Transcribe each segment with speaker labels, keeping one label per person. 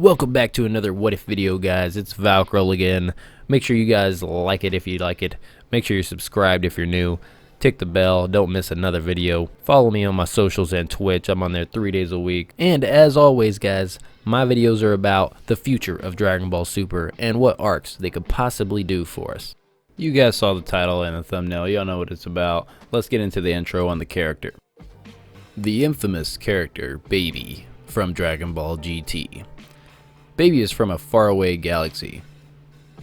Speaker 1: Welcome back to another What If video, guys. It's Valkyrie again. Make sure you guys like it if you like it. Make sure you're subscribed if you're new. Tick the bell. Don't miss another video. Follow me on my socials and Twitch. I'm on there 3 days a week. And as always, guys, my videos are about the future of Dragon Ball Super and what arcs they could possibly do for us. You guys saw the title and the thumbnail. Y'all know what it's about. Let's get into the intro on the character. The infamous character Baby from Dragon Ball GT. Baby is from a faraway galaxy.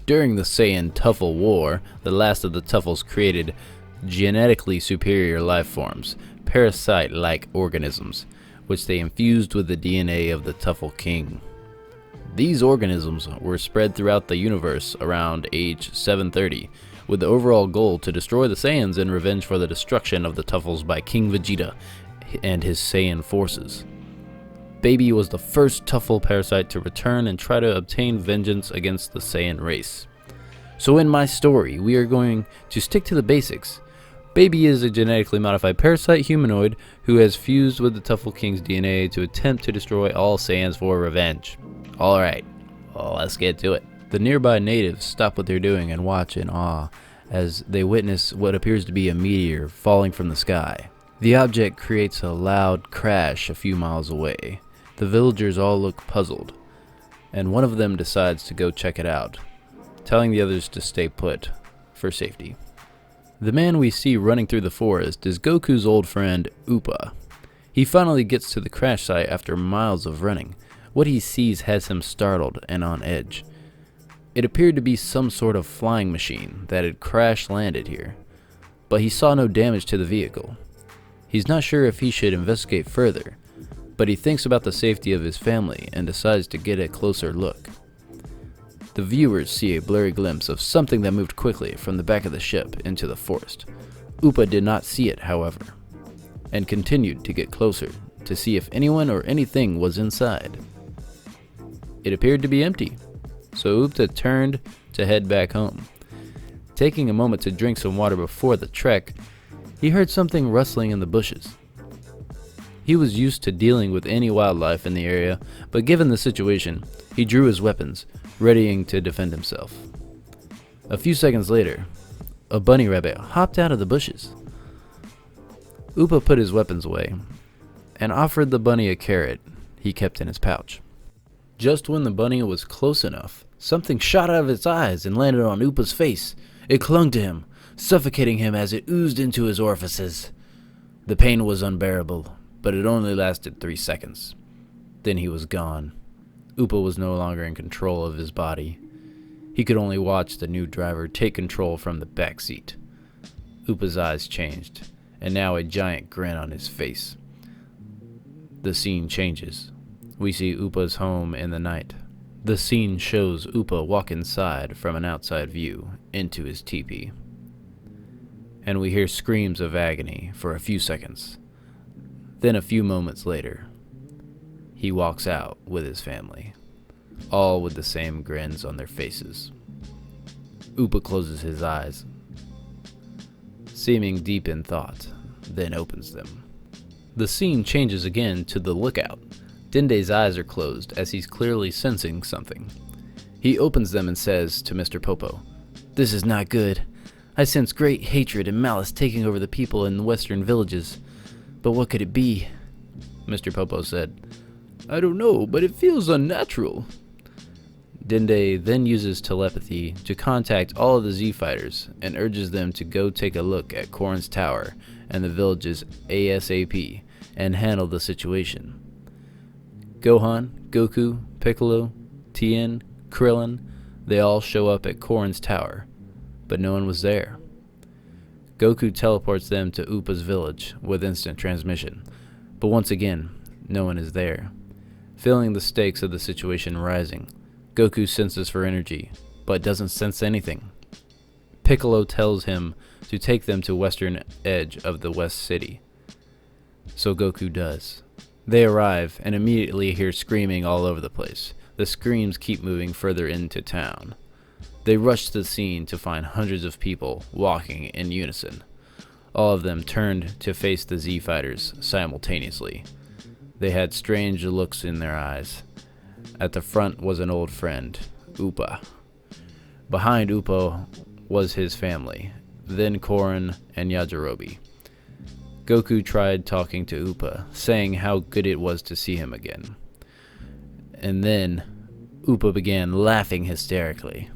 Speaker 1: During the Saiyan Tuffle War, the last of the Tuffles created genetically superior life forms, parasite-like organisms, which they infused with the DNA of the Tuffle King. These organisms were spread throughout the universe around age 730, with the overall goal to destroy the Saiyans in revenge for the destruction of the Tuffles by King Vegeta and his Saiyan forces. Baby was the first Tuffle parasite to return and try to obtain vengeance against the Saiyan race. So in my story, we are going to stick to the basics. Baby is a genetically modified parasite humanoid who has fused with the Tuffle King's DNA to attempt to destroy all Saiyans for revenge. Alright, let's get to it. The nearby natives stop what they're doing and watch in awe as they witness what appears to be a meteor falling from the sky. The object creates a loud crash a few miles away. The villagers all look puzzled, and one of them decides to go check it out, telling the others to stay put for safety. The man we see running through the forest is Goku's old friend Upa. He finally gets to the crash site after miles of running. What he sees has him startled and on edge. It appeared to be some sort of flying machine that had crash landed here, but he saw no damage to the vehicle. He's not sure if he should investigate further, but he thinks about the safety of his family and decides to get a closer look. The viewers see a blurry glimpse of something that moved quickly from the back of the ship into the forest. Upa did not see it, however, and continued to get closer to see if anyone or anything was inside. It appeared to be empty, so Upa turned to head back home. Taking a moment to drink some water before the trek, he heard something rustling in the bushes. He was used to dealing with any wildlife in the area, but given the situation, he drew his weapons, readying to defend himself. A few seconds later, a bunny rabbit hopped out of the bushes. Upa put his weapons away and offered the bunny a carrot he kept in his pouch. Just when the bunny was close enough, something shot out of its eyes and landed on Upa's face. It clung to him, suffocating him as it oozed into his orifices. The pain was unbearable, but it only lasted 3 seconds. Then he was gone. Upa was no longer in control of his body. He could only watch the new driver take control from the back seat. Upa's eyes changed, and now a giant grin on his face. The scene changes. We see Upa's home in the night. The scene shows Upa walk inside from an outside view into his teepee. And we hear screams of agony for a few seconds. Then a few moments later, he walks out with his family, all with the same grins on their faces. Upa closes his eyes, seeming deep in thought, then opens them. The scene changes again to the lookout. Dende's eyes are closed as he's clearly sensing something. He opens them and says to Mr. Popo, "This is not good. I sense great hatred and malice taking over the people in the western villages. But what could it be?" Mr. Popo said, "I don't know, but it feels unnatural." Dende then uses telepathy to contact all of the Z-Fighters and urges them to go take a look at Korin's tower and the villages ASAP and handle the situation. Gohan, Goku, Piccolo, Tien, Krillin, they all show up at Korin's tower, but no one was there. Goku teleports them to Upa's village with instant transmission, but once again, no one is there. Feeling the stakes of the situation rising, Goku senses for energy, but doesn't sense anything. Piccolo tells him to take them to western edge of the West City, so Goku does. They arrive and immediately hear screaming all over the place. The screams keep moving further into town. They rush to the scene to find hundreds of people walking in unison. All of them turned to face the Z-Fighters simultaneously. They had strange looks in their eyes, At the front was an old friend, Upa. Behind Upa was his family, then Korin and Yajirobe. Goku tried talking to Upa, saying how good it was to see him again. And then Upa began laughing hysterically.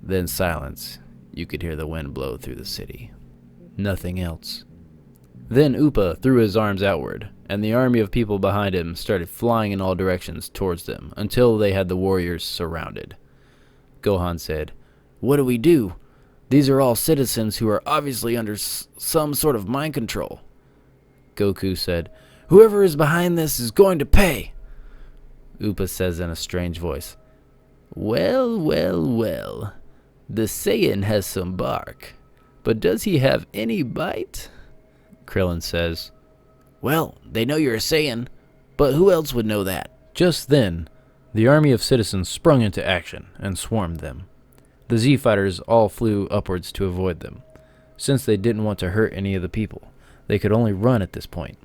Speaker 1: Then silence. You could hear the wind blow through the city. Nothing else. Then Upa threw his arms outward, and the army of people behind him started flying in all directions towards them until they had the warriors surrounded. Gohan said, "What do we do? These are all citizens who are obviously under some sort of mind control." Goku said, "Whoever is behind this is going to pay." Upa says in a strange voice, "Well, well, well. The Saiyan has some bark, but does he have any bite?" Krillin says, "Well, they know you're a Saiyan, but who else would know that?" Just then, the army of citizens sprung into action and swarmed them. The Z-Fighters all flew upwards to avoid them. Since they didn't want to hurt any of the people, they could only run at this point,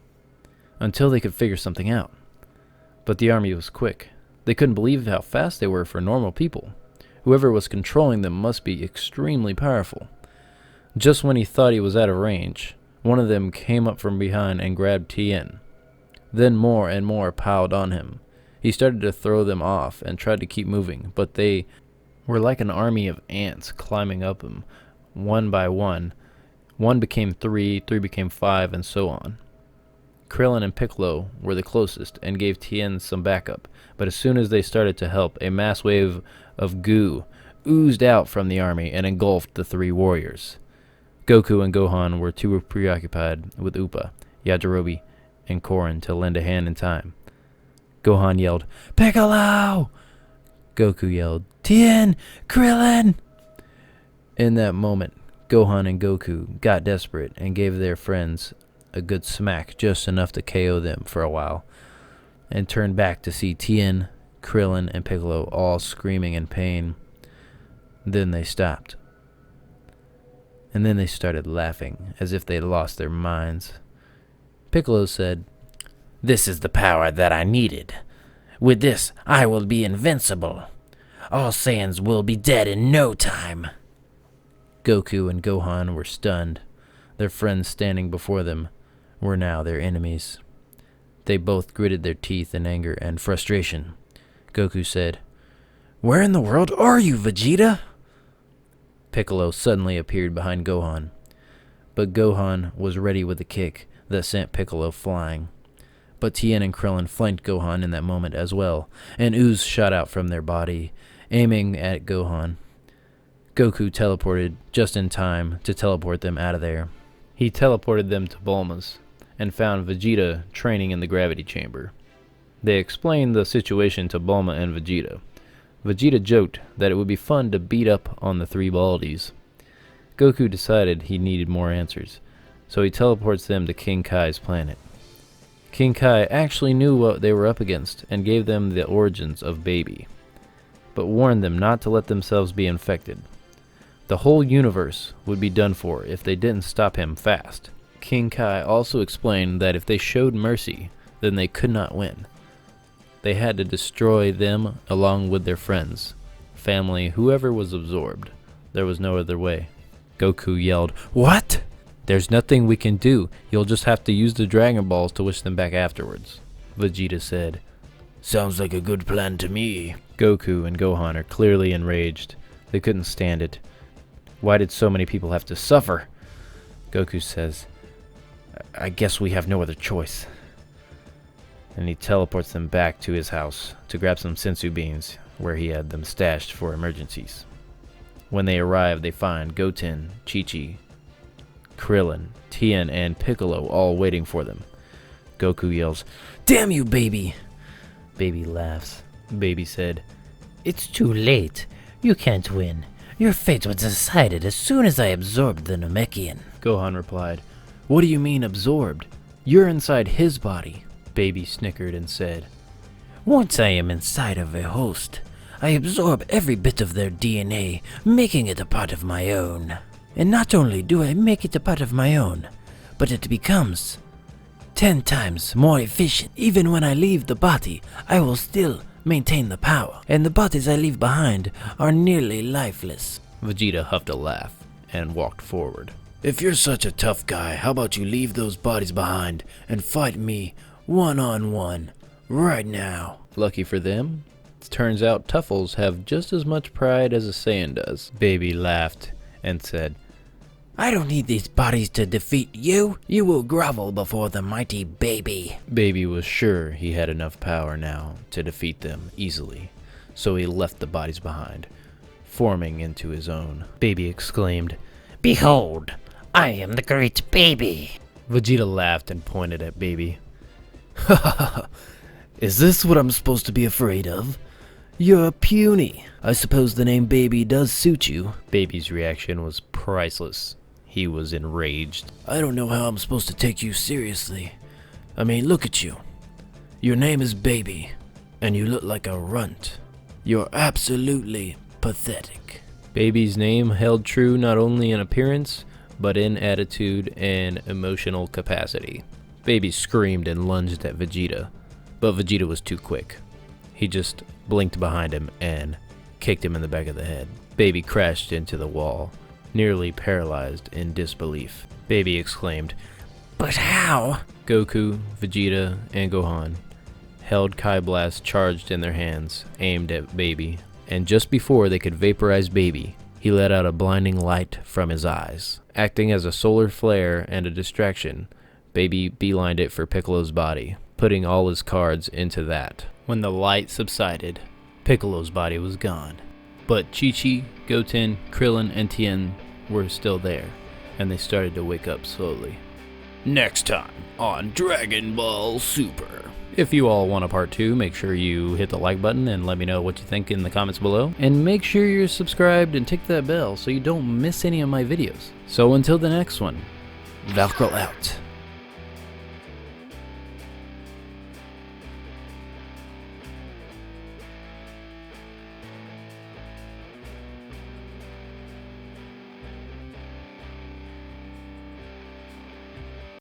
Speaker 1: until they could figure something out. But the army was quick. They couldn't believe how fast they were for normal people. Whoever was controlling them must be extremely powerful. Just when he thought he was out of range, one of them came up from behind and grabbed Tien. Then more and more piled on him. He started to throw them off and tried to keep moving, but they were like an army of ants climbing up him, one by one. One became 3, 3 became 5, and so on. Krillin and Piccolo were the closest and gave Tien some backup, but as soon as they started to help, a mass wave of goo oozed out from the army and engulfed the 3 warriors. Goku and Gohan were too preoccupied with Upa, Yajirobe, and Korin to lend a hand in time. Gohan yelled, "Piccolo!" Goku yelled, "Tien! Krillin!" In that moment, Gohan and Goku got desperate and gave their friends a good smack, just enough to KO them for a while, and turned back to see Tien, Krillin, and Piccolo all screaming in pain. Then they stopped. And then they started laughing, as if they'd lost their minds. Piccolo said, "This is the power that I needed. With this, I will be invincible. All Saiyans will be dead in no time." Goku and Gohan were stunned. Their friends standing before them were now their enemies. They both gritted their teeth in anger and frustration. Goku said, "Where in the world are you, Vegeta?" Piccolo suddenly appeared behind Gohan, but Gohan was ready with a kick that sent Piccolo flying. But Tien and Krillin flanked Gohan in that moment as well, and ooze shot out from their body, aiming at Gohan. Goku teleported just in time to teleport them out of there. He teleported them to Bulma's and found Vegeta training in the gravity chamber. They explained the situation to Bulma and Vegeta. Vegeta joked that it would be fun to beat up on the 3 Baldies. Goku decided he needed more answers, so he teleports them to King Kai's planet. King Kai actually knew what they were up against and gave them the origins of Baby, but warned them not to let themselves be infected. The whole universe would be done for if they didn't stop him fast. King Kai also explained that if they showed mercy, then they could not win. They had to destroy them along with their friends, family, whoever was absorbed. There was no other way. Goku yelled, "What? There's nothing we can do. You'll just have to use the Dragon Balls to wish them back afterwards." Vegeta said, "Sounds like a good plan to me." Goku and Gohan are clearly enraged. They couldn't stand it. Why did so many people have to suffer? Goku says, "I guess we have no other choice." And he teleports them back to his house to grab some senzu beans, where he had them stashed for emergencies. When they arrive, they find Goten, Chi-Chi, Krillin, Tien, and Piccolo all waiting for them. Goku yells, "Damn you, Baby!" Baby laughs. Baby said, "It's too late. You can't win. Your fate was decided as soon as I absorbed the Namekian." Gohan replied, "What do you mean absorbed? You're inside his body." Baby snickered and said, "Once I am inside of a host, I absorb every bit of their DNA, making it a part of my own. And not only do I make it a part of my own, but it becomes 10 times more efficient. Even when I leave the body, I will still
Speaker 2: maintain the power, and the bodies I leave behind are nearly lifeless.
Speaker 1: Vegeta huffed a laugh and walked forward.
Speaker 2: If you're such a tough guy, how about you leave those bodies behind and fight me one-on-one right now?
Speaker 1: Lucky for them, it turns out Tuffles have just as much pride as a Saiyan does. Baby laughed and said,
Speaker 2: I don't need these bodies to defeat you. You will grovel before the mighty Baby.
Speaker 1: Baby was sure he had enough power now to defeat them easily, so he left the bodies behind, forming into his own. Baby exclaimed,
Speaker 3: Behold, I am the great Baby.
Speaker 1: Vegeta laughed and pointed at Baby.
Speaker 2: Ha ha ha. Is this what I'm supposed to be afraid of? You're puny. I suppose the name Baby does suit you.
Speaker 1: Baby's reaction was priceless. He was enraged.
Speaker 2: I don't know how I'm supposed to take you seriously. I mean, look at you. Your name is Baby, and you look like a runt. You're absolutely pathetic.
Speaker 1: Baby's name held true not only in appearance, but in attitude and emotional capacity. Baby screamed and lunged at Vegeta, but Vegeta was too quick. He just blinked behind him and kicked him in the back of the head. Baby crashed into the wall, nearly paralyzed in disbelief. Baby exclaimed,
Speaker 3: But how?
Speaker 1: Goku, Vegeta, and Gohan held Kai Blast charged in their hands, aimed at Baby, and just before they could vaporize Baby, he let out a blinding light from his eyes. Acting as a solar flare and a distraction, Baby beelined it for Piccolo's body, putting all his cards into that. When the light subsided, Piccolo's body was gone. But Chi-Chi, Goten, Krillin, and Tien were still there, and they started to wake up slowly.
Speaker 2: Next time on Dragon Ball Super.
Speaker 1: If you all want a part 2, make sure you hit the like button and let me know what you think in the comments below. And make sure you're subscribed and tick that bell so you don't miss any of my videos. So until the next one, Valkyrie out.